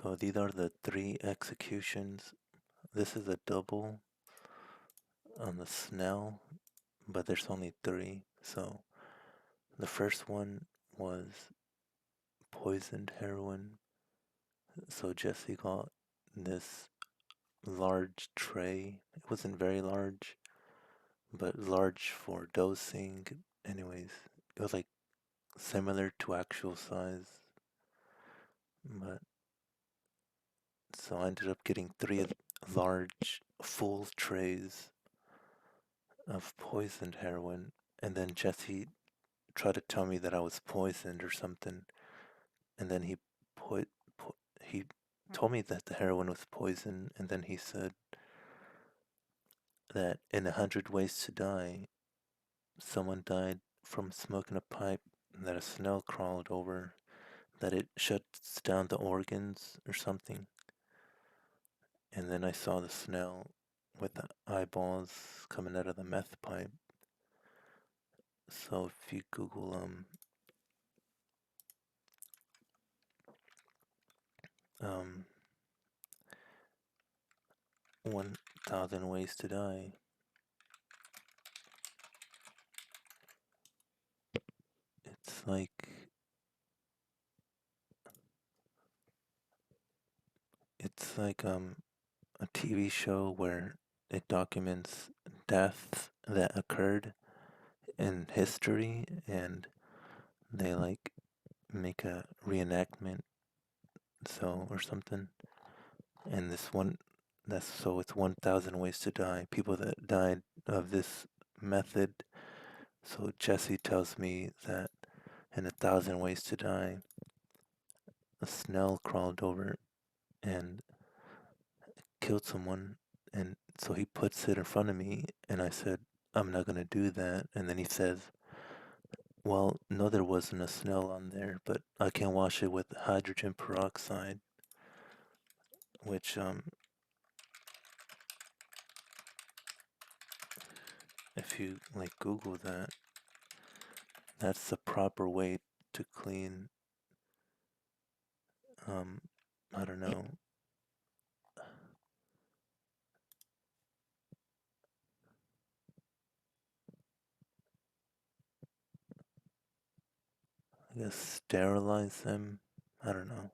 So these are the three executions. This is a double on the Snell, but there's only three. So the first one was poisoned heroin. So Jesse got this large tray. It wasn't very large, but large for dosing. Anyways, it was like similar to actual size. But so I ended up getting three large full trays of poisoned heroin. And then Jesse tried to tell me that I was poisoned or something. And then put, he told me that the heroin was poison. And then he said that in 100 Ways to Die, someone died from smoking a pipe that a snail crawled over, that it shuts down the organs or something. And then I saw the snail with the eyeballs coming out of the meth pipe. So if you Google 1,000 Ways to Die, it's like a TV show where it documents deaths that occurred in history, and they like make a reenactment, so or something. And this one, that's so it's 1,000 Ways to Die. People that died of this method. So Jesse tells me that in 1,000 Ways to Die, a snail crawled over and killed someone, and so he puts it in front of me, and I said, I'm not gonna do that. And then he says, well, no, there wasn't a snail on there, but I can wash it with hydrogen peroxide, which if you like Google that, that's the proper way to clean, um I don't know, I guess sterilize them. I don't know.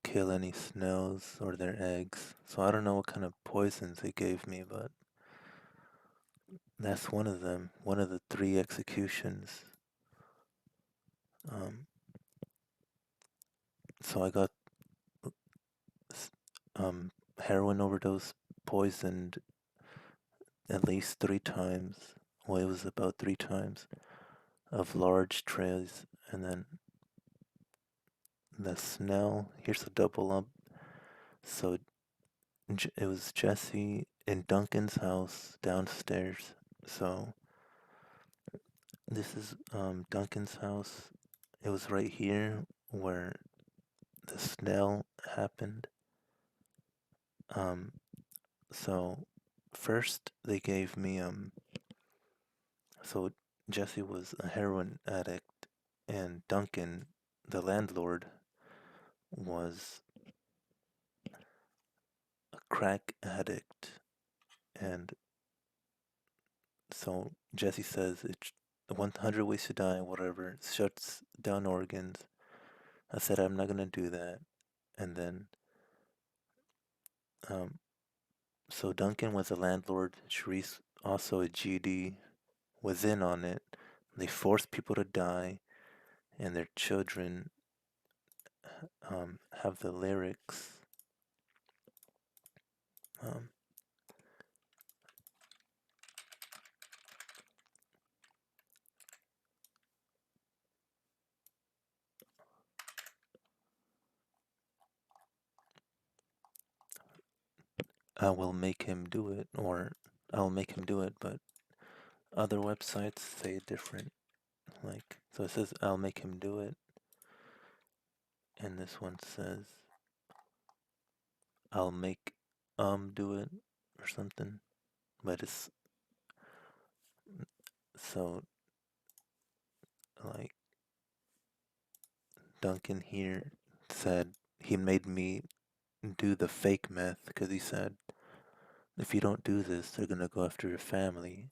Kill any snails or their eggs. So I don't know what kind of poisons they gave me, but that's one of them. One of the three executions. Um, so I got heroin overdose poisoned at least 3 times. Well, it was about 3 times of large trays, and then the Snell. Here's a double up. So it was Jesse in Duncan's house downstairs. So this is Duncan's house. It was right here where the Snell happened. Um, so first they gave me so Jesse was a heroin addict, and Duncan, the landlord, was a crack addict. And so Jesse says it's 100 Ways to Die, whatever, it shuts down organs. I said I'm not gonna do that. And then um, so Duncan was a landlord, Shareese also a GD, was in on it. They forced people to die, and their children have the lyrics. Um, I will make him do it, or I'll make him do it, but other websites say different. Like, so it says I'll make him do it, and this one says I'll make do it or something. But it's so like Duncan here said he made me do the fake meth because he said if you don't do this, they're gonna go after your family.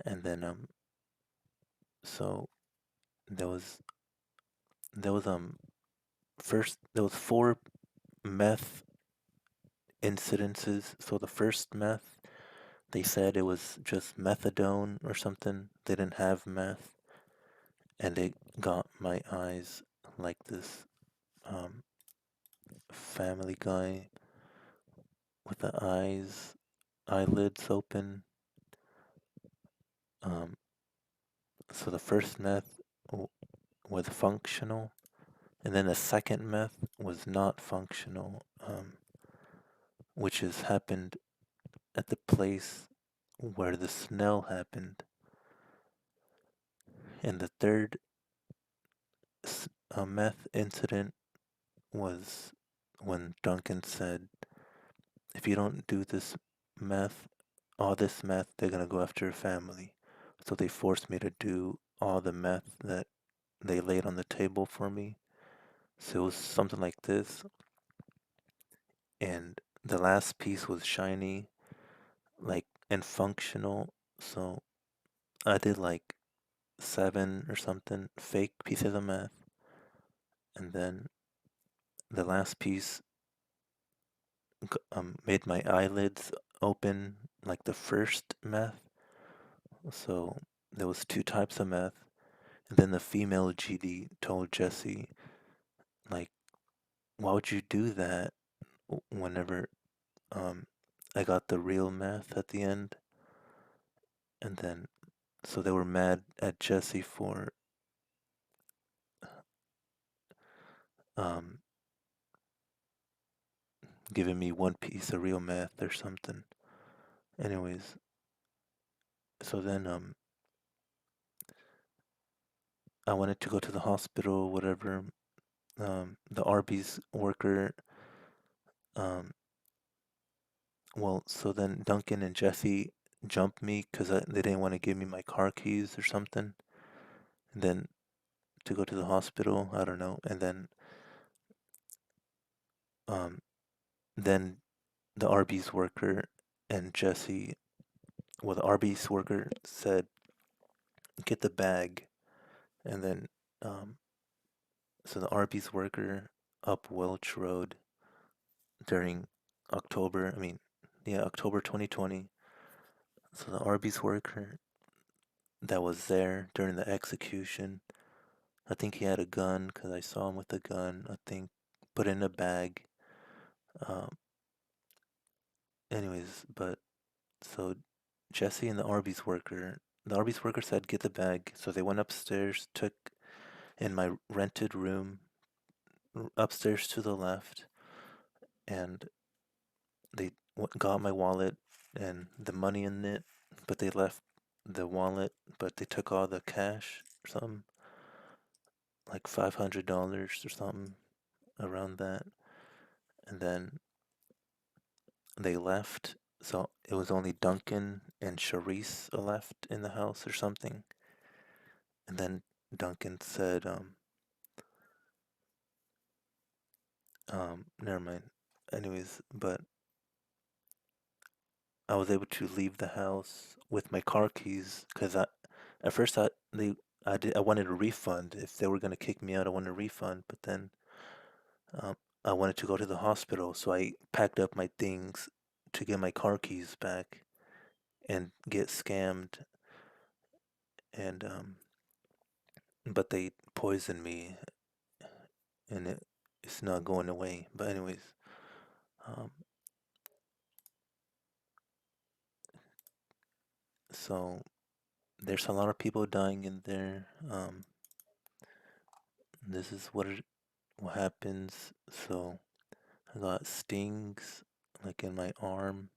And then so there was there was first there was four meth incidences. So the first meth, they said it was just methadone or something. They didn't have meth, and it got my eyes like this um, Family Guy with the eyelids open. Um, so the first meth was functional, and then the second meth was not functional, which has happened at the place where the smell happened. And the third meth incident was when Duncan said, if you don't do this meth, all this meth, they're gonna go after your family. So they forced me to do all the meth that they laid on the table for me. So it was something like this. And the last piece was shiny, like, and functional. So I did like seven or something fake pieces of meth. And then the last piece made my eyelids open like the first meth. So there was two types of meth. And then the female GD told Jesse, like, why would you do that whenever um, I got the real meth at the end? And then, so they were mad at Jesse for um, giving me one piece of real meth or something. Anyways, so then I wanted to go to the hospital, whatever. The Arby's worker, um, well, so then Duncan and Jesse jumped me because they didn't want to give me my car keys or something. And then to go to the hospital, I don't know. And um, then the Arby's worker and Jesse, well, the Arby's worker said, get the bag. And then, um, so the Arby's worker up Welch Road during October, I mean, yeah, October 2020. So the Arby's worker that was there during the execution, I think he had a gun because I saw him with a gun, I think, put in a bag. Um, anyways, but so Jesse and the Arby's worker said, get the bag. So they went upstairs, took in my rented room, upstairs to the left, and they got my wallet and the money in it, but they left the wallet, but they took all the cash or something, like $500 or something around that. And then they left. So it was only Duncan and Shareese left in the house or something. And then Duncan said, never mind. Anyways, but I was able to leave the house with my car keys because at first I wanted a refund. If they were gonna kick me out, I wanted a refund. But then um, I wanted to go to the hospital, so I packed up my things to get my car keys back and get scammed. And but they poisoned me, and it's not going away. But anyways, um, so there's a lot of people dying in there. This is what happens. So I got stings like in my arm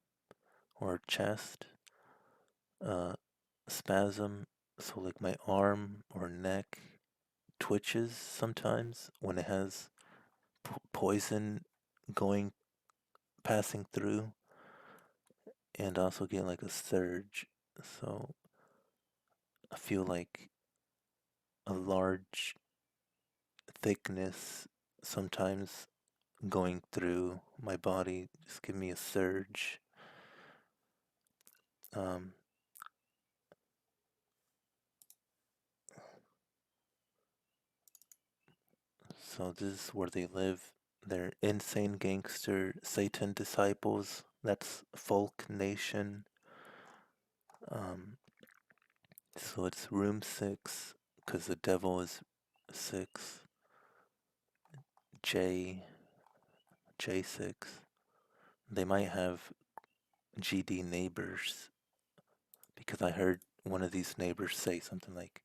or chest, uh, spasm. So like my arm or neck twitches sometimes when it has poison going passing through, and also get like a surge. So I feel like a large thickness sometimes going through my body, just give me a surge. Um, so this is where they live. They're insane gangster Satan disciples. That's Folk Nation. Um, so it's room 6, because the devil is 6. J, J6. They might have GD neighbors, because I heard one of these neighbors say something like,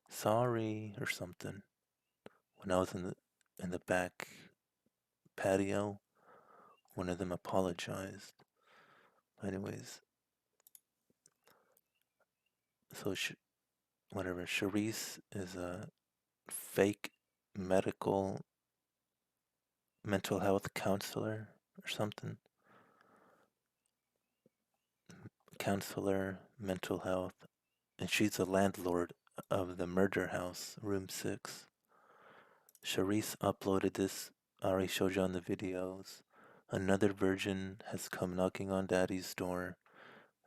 sorry, or something, when I was in the back patio. One of them apologized. Anyways, so whatever. Shareese is a fake medical mental health counselor or something. Counselor, mental health, and she's the landlord of the murder house, room 6. Shareese uploaded this. I already showed you on the videos. Another virgin has come knocking on Daddy's door.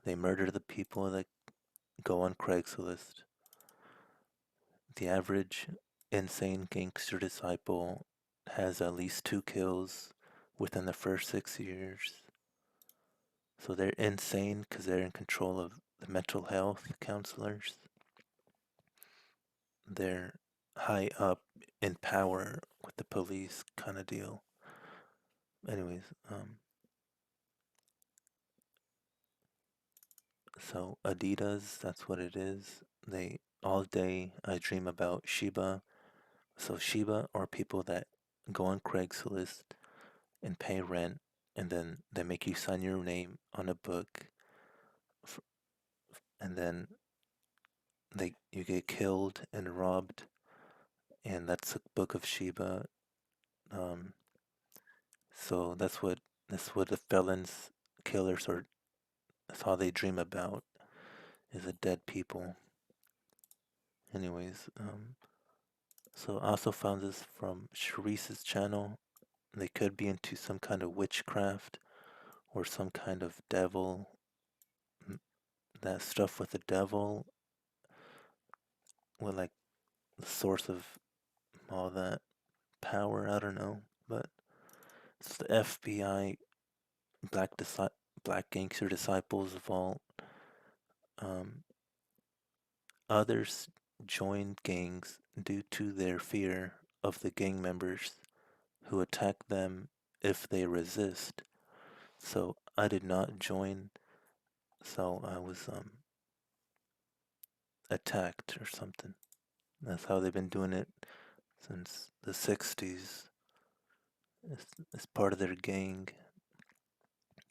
They murder the people that go on Craigslist. The average insane gangster disciple has at least 2 kills within the first 6 years. So they're insane because they're in control of the mental health counselors. They're high up in power with the police kind of deal. Anyways, so Adidas, that's what it is. They all day I dream about Shiba. So Shiba are people that go on Craigslist and pay rent, and then they make you sign your name on a book, and then you get killed and robbed, and that's a book of Shiba. Um, so that's what the felons, killers, or that's all they dream about is the dead people. Anyways, so I also found this from Shareese's channel. They could be into some kind of witchcraft or some kind of devil, that stuff with the devil, with like the source of all that power. I don't know, but it's the FBI Black Gangster Disciples Vault. Um, Others joined gangs due to their fear of the gang members who attack them if they resist. So I did not join, so I was attacked or something. That's how they've been doing it since the 60s. It's part of their gang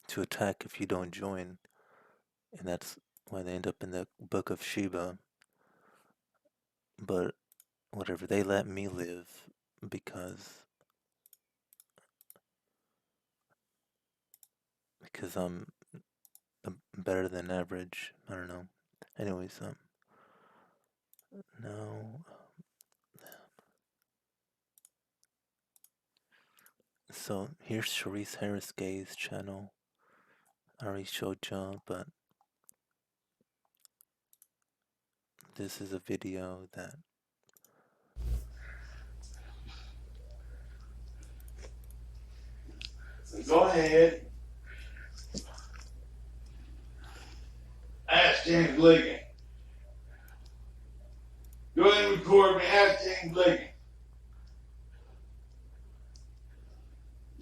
to attack if you don't join, and that's why they end up in the Book of Sheba. But whatever, they let me live because I'm better than average. I don't know. Anyways, no. So here's Shareese Harris Gay's channel. I already showed y'all, but this is a video that Go ahead. Ask James Ligon. Go ahead and record me. Ask James Ligon.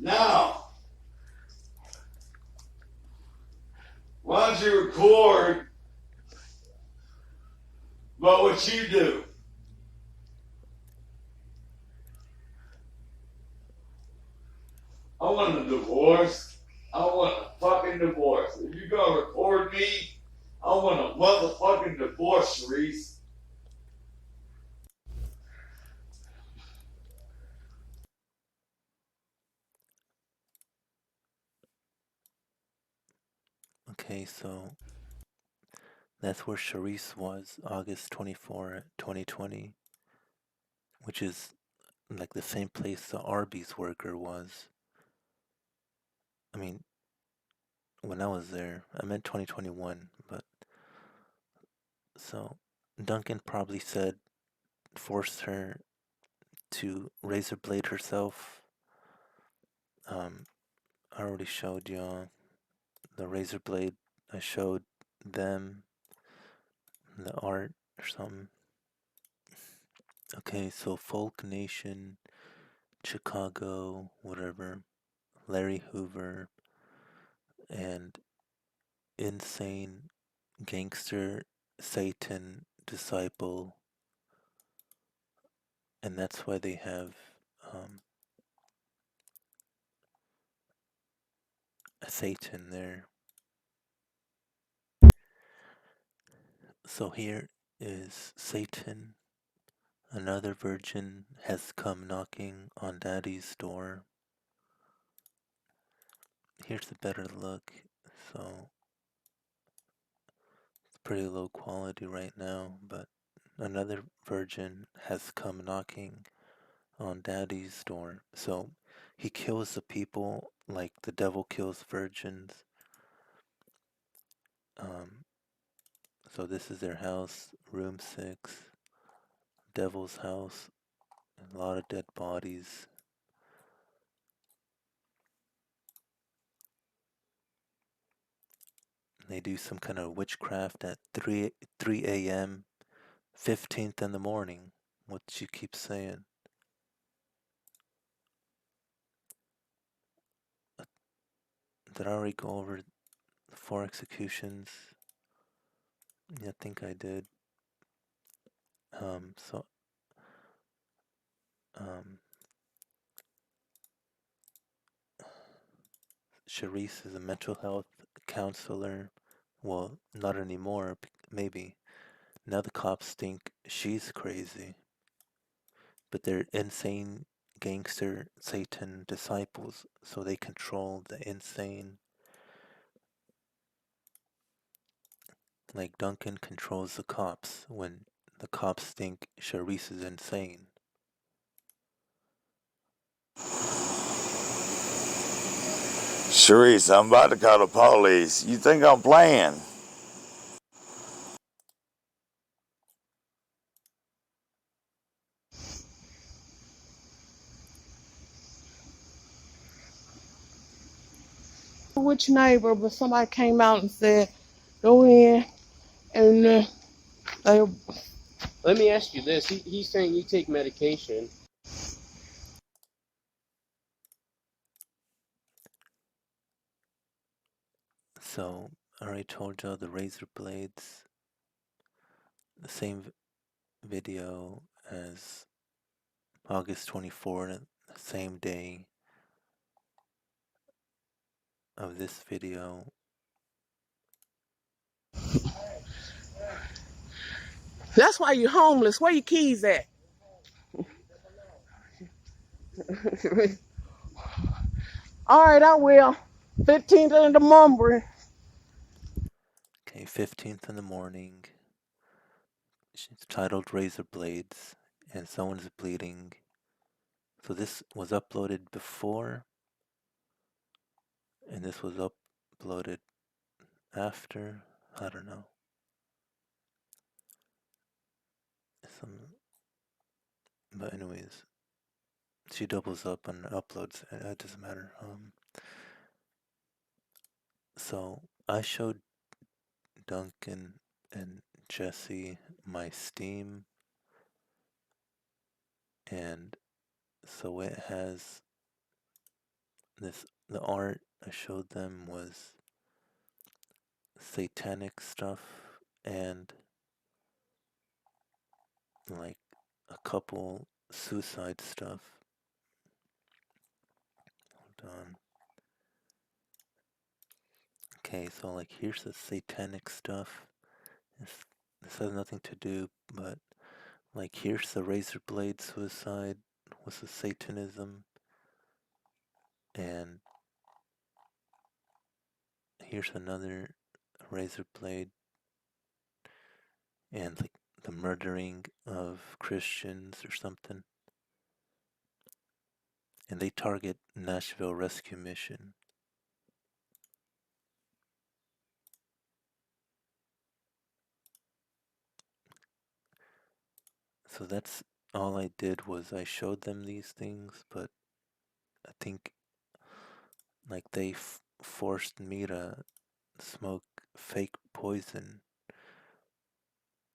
Now, why don't you record about what you do? I want a divorce. I want a fucking divorce. If you're gonna record me, I want a motherfucking divorce, Shareese. okay, so that's where Shareese was August 24, 2020, which is like the same place the Arby's worker was. I mean, when I was there, I meant 2021, but so Duncan probably said, forced her to razor blade herself. Um, I already showed y'all the razor blade. I showed them the art or something. Okay, so Folk Nation, Chicago, whatever, Larry Hoover, and Insane Gangster, Satan, Disciple, and that's why they have um, a Satan there. So here is Satan. Another virgin has come knocking on Daddy's door. Here's a better look. So it's pretty low quality right now, but another virgin has come knocking on Daddy's door. So he kills the people like the devil kills virgins. Um, so this is their house, room 6, devil's house, a lot of dead bodies. They do some kind of witchcraft at 3 a.m. 15th in the morning. What you keep saying? Did I already go over the 4 executions? Yeah, I think I did. So um, Shareese is a mental health counselor. Well, not anymore. Maybe now the cops think she's crazy, but they're insane gangster Satan disciples, so they control the insane. Like Duncan controls the cops when the cops think Shareese is insane. Shareese, I'm about to call the police. You think I'm playing? Which neighbor, but somebody came out and said, go in and they. Let me ask you this. He's saying you take medication. So I already told you the razor blades, the same video as August 24th, the same day of this video. That's why you're homeless. Where your keys at? All right, I will. 15th in the morning. Okay, 15th in the morning. It's titled Razor Blades, and someone's bleeding. So this was uploaded before, and this was uploaded after. I don't know. Some, but anyways, she doubles up on uploads. It doesn't matter. So I showed Duncan and Jesse my Steam, and so it has this. The art I showed them was satanic stuff and like a couple suicide stuff. Hold on. Okay, so like here's the satanic stuff. This, this has nothing to do, but like here's the razor blade suicide with the satanism, and here's another razor blade, and like the murdering of Christians or something. and they target Nashville Rescue Mission. So that's all I did was I showed them these things, but I think like they forced me to smoke fake poison.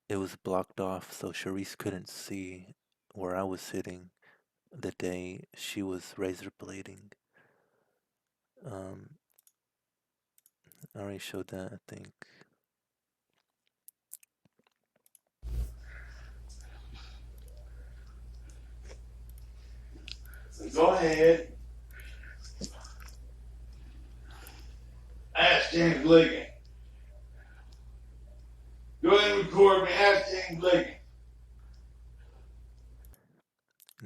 It was blocked off so Shareese couldn't see where I was sitting the day she was razor blading. I already showed that, I think. So go ahead. Ask James Liggin. Go ahead and record me. Ask James Liggin.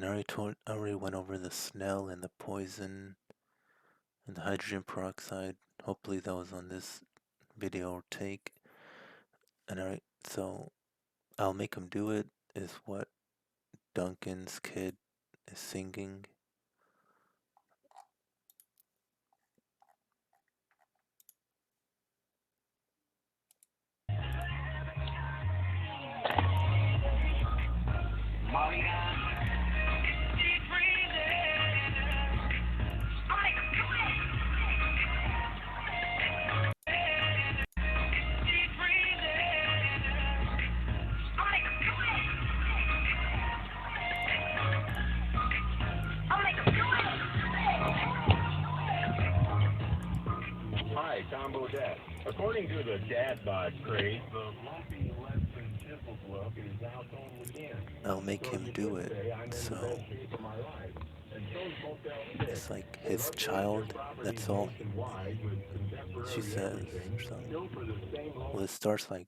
And I already went over the Snell and the poison and the hydrogen peroxide. Hopefully that was on this video or take. And alright, so I'll make him do it is what Duncan's kid is singing. Hi, Combo Dad. According to the dad bod craze, the lumpy, less than simple look is out on again. I'll make So him you do could it. say I'm in the best So shape of my life. And so's Motel 6. it's like With his upgraded their child. properties That's all nationwide with she contemporary says everything, or something. still for the same low. Well, it starts like,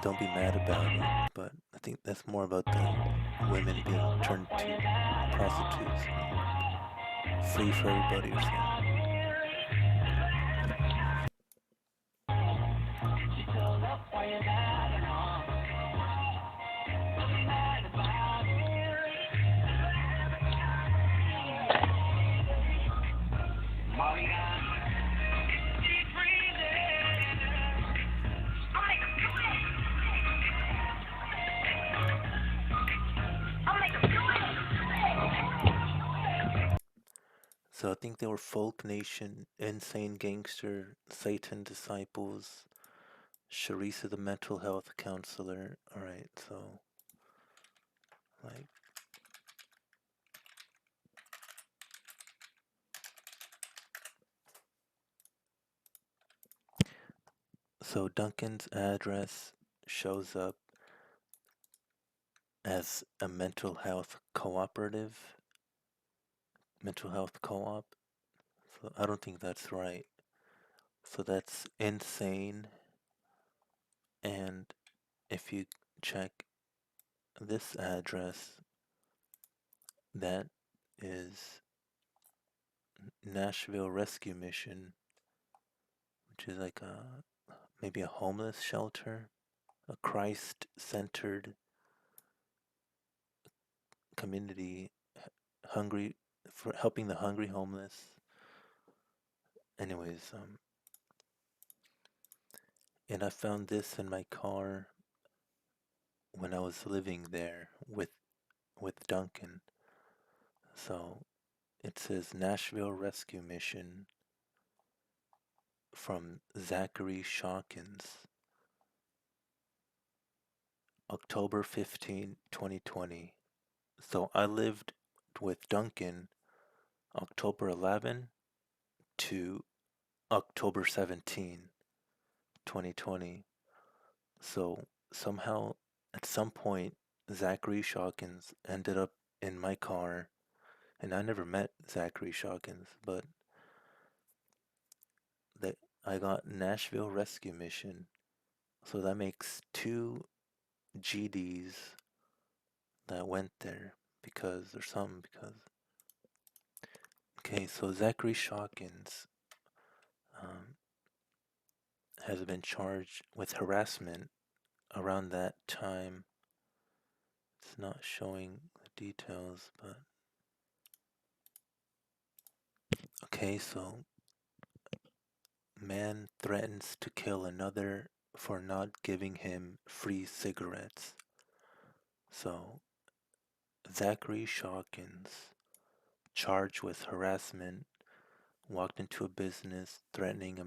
don't be mad about it, but I think that's more about the women being turned to prostitutes and free for everybody or something. So I think they were Folk Nation, Insane Gangster, Satan Disciples, Shareese the mental health counselor. Alright, so like so Duncan's address shows up as a mental health cooperative, mental health co-op. So I don't think that's right. So that's insane. And if you check this address, that is Nashville Rescue Mission, which is like maybe a homeless shelter, a Christ-centered community, hungry for helping the hungry homeless. Anyways, and I found this in my car when I was living there with Duncan. So it says Nashville Rescue Mission from Zachary Shawkins, October 15, 2020. So I lived with Duncan October 11 to October 17, 2020. So somehow, at some point, Zachary Shawkins ended up in my car, and I never met Zachary Shawkins, but that I got Nashville Rescue Mission. So that makes two GDs that went there because or something because. Okay, so Zachary Shawkins um, has been charged with harassment around that time. It's not showing the details, but Okay, so man threatens to kill another for not giving him free cigarettes. So Zachary Shawkins, charged with harassment, walked into a business threatened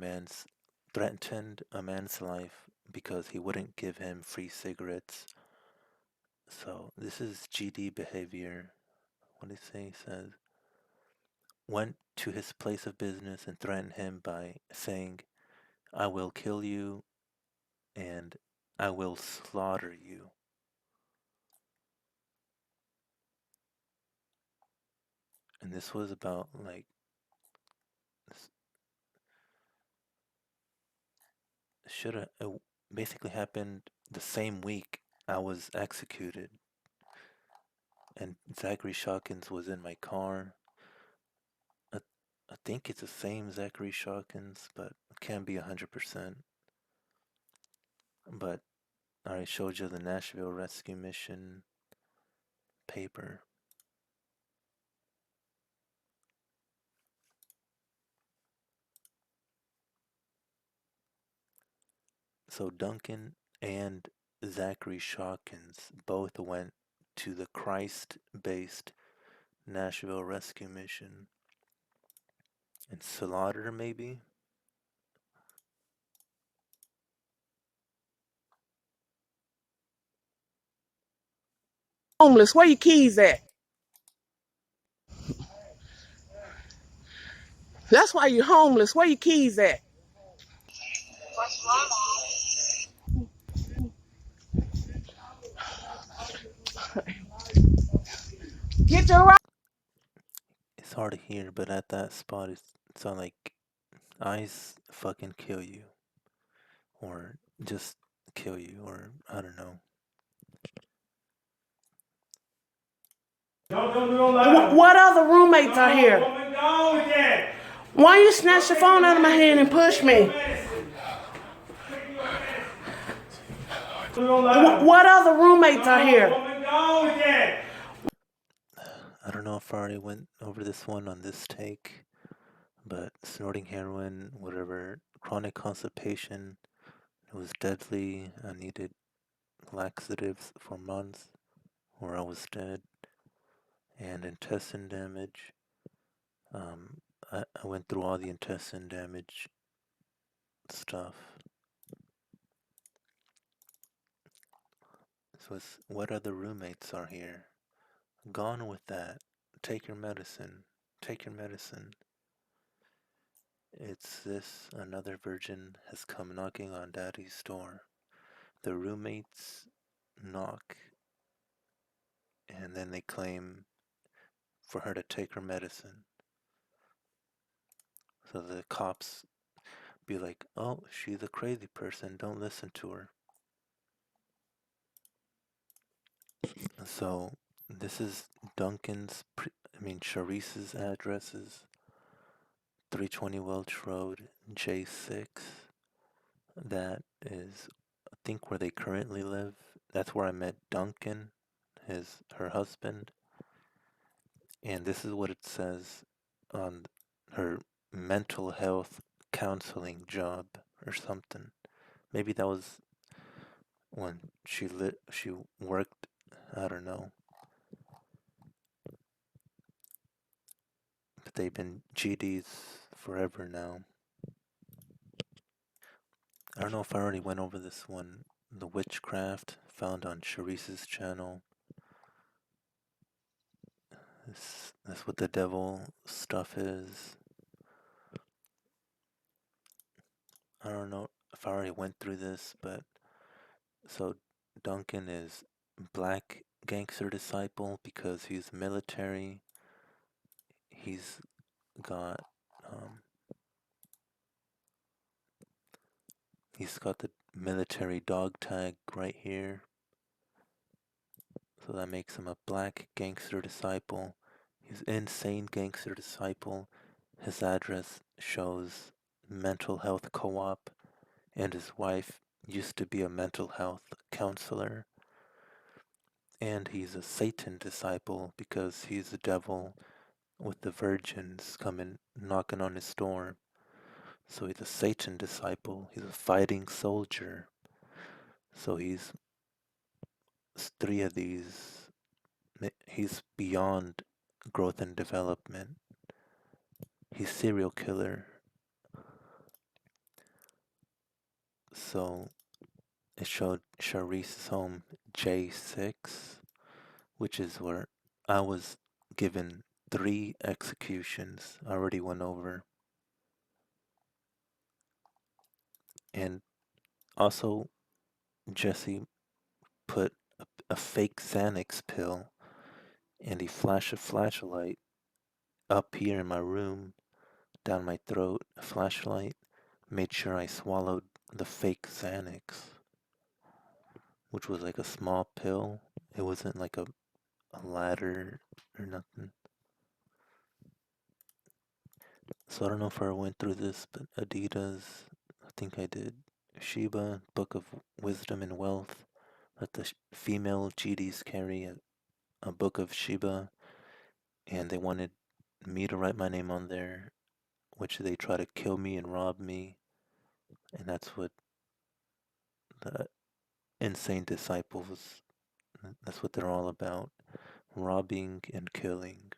a man's life because he wouldn't give him free cigarettes. So this is GD behavior. What did he say? He says went to his place of business and threatened him by saying, "I will kill you and I will slaughter you." And this was about like should have basically happened the same week I was executed. And Zachary Shawkins was in my car. I, I think it's the same Zachary Shawkins, but it can't be 100%. But I showed you the Nashville Rescue Mission paper. So Duncan and Zachary Shawkins both went to the Christ-based Nashville Rescue Mission. And Slaughter, maybe? Homeless, where your keys at? That's why you're homeless. Where your keys at? Get your right. It's hard to hear, but at that spot, it's on like eyes fucking kill you, or just kill you, or I don't know. What other roommates are here? Why you snatch your phone out of my hand and push me? What other roommates are here? I don't know if I already went over this one on this take, but snorting heroin, whatever, chronic constipation, it was deadly. I needed laxatives for months, or I was dead, and intestine damage. I went through all the intestine damage stuff. So it's what other roommates are here? Gone with that. Take your medicine. Take your medicine. It's this another virgin has come knocking on Daddy's door. The roommates knock and then they claim for her to take her medicine. So the cops be like, "Oh, she's a crazy person. Don't listen to her." So this is Shareese's addresses. 320 Welch Road, J6. That is, I think, where they currently live. That's where I met Duncan, her husband. And this is what it says on her mental health counseling job or something. Maybe that was when she worked. I don't know. But they've been GDs forever now. I don't know if I already went over this one. The witchcraft found on Shareese's channel. That's what the devil stuff is. I don't know if I already went through this, but so Duncan is black gangster disciple because he's military. He's got um, he's got the military dog tag right here. So that makes him a black gangster disciple. He's insane gangster disciple. His address shows mental health co-op, and his wife used to be a mental health counselor. And he's a Satan disciple because he's the devil with the virgins coming knocking on his door. So he's a Satan disciple. He's a fighting soldier. So he's three of these. He's beyond growth and development. He's serial killer. So it showed Shareese's home J6, which is where I was given 3 executions. I already went over. And also, Jesse put a fake Xanax pill and he flashed a flashlight up here in my room, down my throat, a flashlight, made sure I swallowed the fake Xanax, which was like a small pill. It wasn't like a ladder or nothing. So I don't know if I went through this, but Adidas, I think I did. Sheba, Book of Wisdom and Wealth. Let the female GDs carry a book of Sheba, and they wanted me to write my name on there, which they try to kill me and rob me, and that's what the insane disciples, that's what they're all about, robbing and killing,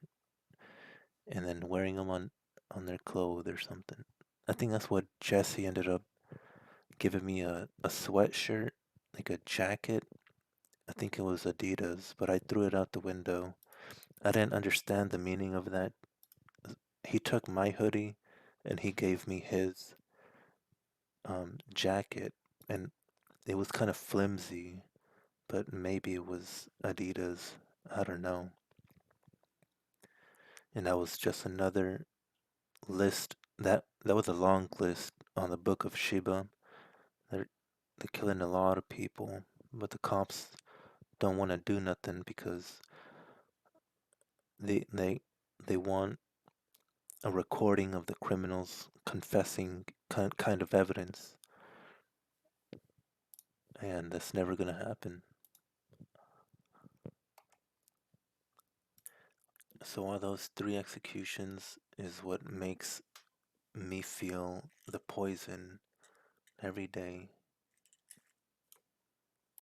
and then wearing them on their clothes or something. I think that's what Jesse ended up giving me a sweatshirt, like a jacket. I think it was Adidas, but I threw it out the window. I didn't understand the meaning of that. He took my hoodie and he gave me his jacket, and it was kind of flimsy, but maybe it was Adidas. I don't know. And that was just another list. That was a long list on the Book of Sheba. They're they're killing a lot of people, but the cops don't want to do nothing because they they they want a recording of the criminals confessing kind of evidence, and that's never gonna happen. So all those 3 executions is what makes me feel the poison every day.